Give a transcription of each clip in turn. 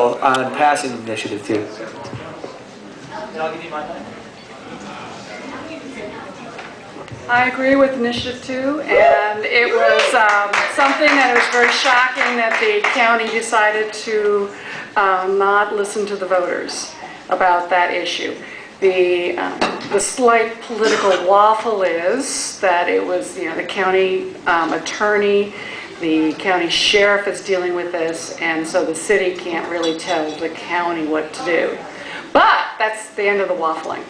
bill on passing Initiative 2. And I'll give you my mic. I agree with Initiative 2, and it was something that was very shocking that the county decided to not listen to the voters about that issue. The slight political waffle is that it was, the county attorney, the county sheriff is dealing with this, and so the city can't really tell the county what to do. But that's the end of the waffling.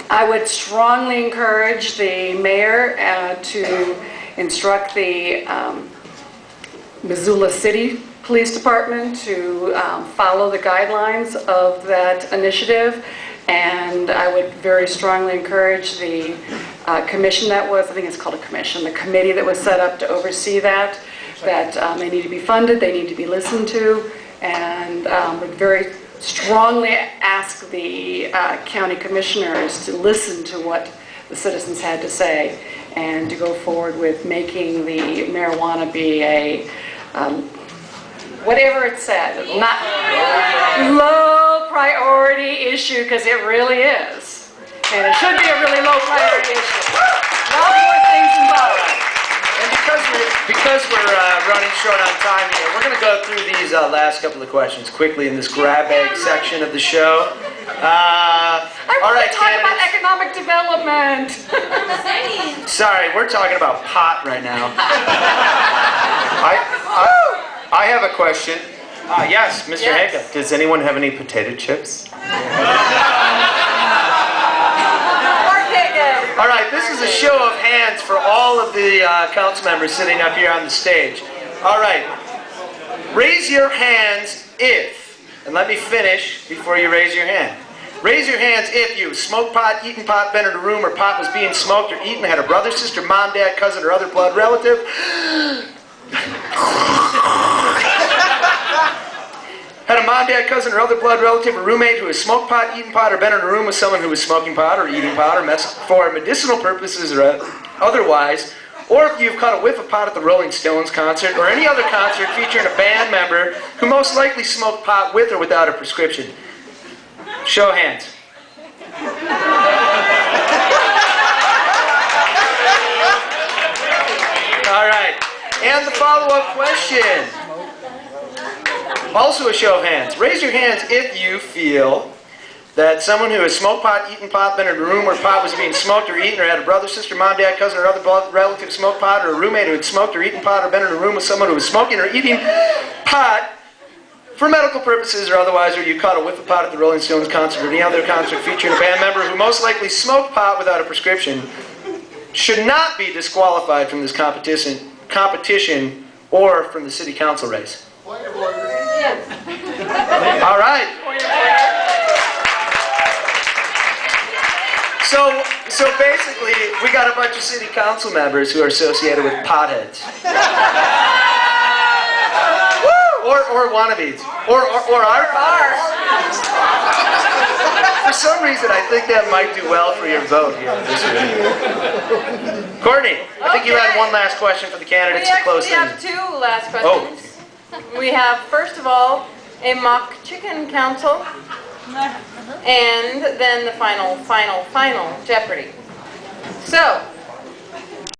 I would strongly encourage the mayor to instruct the Missoula City Police Department to follow the guidelines of that initiative, and I would very strongly encourage the commission that was, I think it's called a commission, the committee that was set up to oversee that they need to be funded, they need to be listened to, and would very strongly ask the county commissioners to listen to what the citizens had to say and to go forward with making the marijuana be a whatever it said, not low priority issue, because it really is. And it should be a really low priority issue. A lot more things involved. And because we're running short on time here, we're going to go through these last couple of questions quickly in this grab bag section of the show. I want to talk about economic development. Sorry, we're talking about pot right now. I have a question. Yes, Mr. Hanka. Does anyone have any potato chips? All right, this is a show of hands for all of the council members sitting up here on the stage. All right, raise your hands if, and let me finish before you raise your hand. Raise your hands if you smoked pot, eaten pot, been in a room where pot was being smoked or eaten, had a brother, sister, mom, dad, cousin, or other blood relative. Had a mom, dad, cousin, or other blood relative or roommate who has smoked pot, eaten pot, or been in a room with someone who was smoking pot or eating pot or for medicinal purposes or otherwise, or if you've caught a whiff of pot at the Rolling Stones concert or any other concert featuring a band member who most likely smoked pot with or without a prescription. Show of hands. All right. And the follow-up question. Also a show of hands. Raise your hands if you feel that someone who has smoked pot, eaten pot, been in a room where pot was being smoked or eaten, or had a brother, sister, mom, dad, cousin, or other blood relative smoked pot, or a roommate who had smoked or eaten pot, or been in a room with someone who was smoking or eating pot for medical purposes or otherwise, or you caught a whiff of pot at the Rolling Stones concert or any other concert featuring a band member who most likely smoked pot without a prescription, should not be disqualified from this competition or from the city council race. All right. So basically, we got a bunch of city council members who are associated with potheads. Or wannabes. Or our potheads. For some reason, I think that might do well for your vote here this week. Courtney, I think you had one last question for the candidates to close things. We have two last questions. We have, first of all, a mock chicken council, and then the final Jeopardy. So,